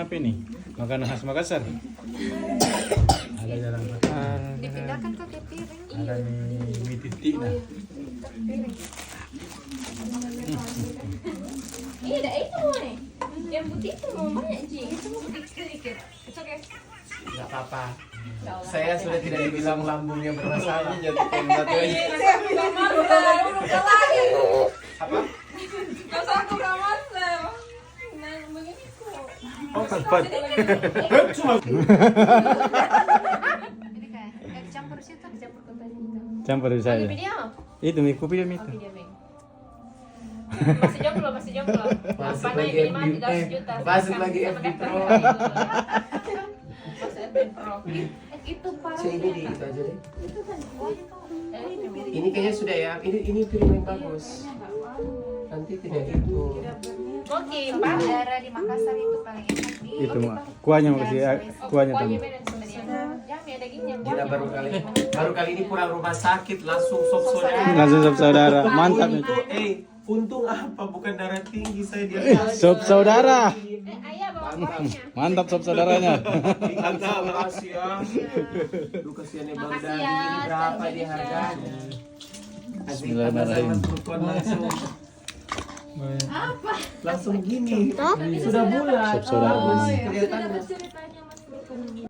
apa ini? Makanan khas Makassar. Ada jarang bakar. Dipindahkan ke piring. Ada mie titik nah. Iya, ada itu nih. Yang putih itu mau banyak Ji. Itu mau sedikit. It's okay. Enggak apa-apa. Saya sudah tidak dibilang lambungnya bermasalah. Jadi tembak aja. Apa? Masa aku gak masak. Nah, begini kok. Oh, tempat. Ini kayak dicampur situ, dicampur ke tadi itu. Campur saja. Video? Itu mie kopi dia itu. Video, Bang. Masih jomblo. Masuk Apa lagi namanya FB, 300 juta. masuk lagi FB Pro. Masuk FB Pro. Itu parah. Cek ini di itu aja deh. Itu kan Ini kayaknya sudah ya. Ini piring yang bagus. Nanti tidak itu. Oke, Pak. Daerah di Makassar itu paling enak di. Itu kuahnya makasih kuahnya tuh. Kuahnya beda sebenarnya. Jangan ada dagingnya. Gila baru kali ini pulang rumah sakit langsung sop saudara. Langsung sop saudara. Mantap nih. Untung apa bukan darah tinggi saya dia. Sop saudara. Ayah bawa kuahnya. Mantap sop saudaranya. Terima kasih ya. Lu kasihan ya Bang Makasih Dani ya, ini berapa Ustaz dia Indonesia. harganya? Bismillahirrahmanirrahim. Langsung. Langsung gini. Sudah bulat. Sop saudara. Kelihatannya. Ceritanya Mas Bro.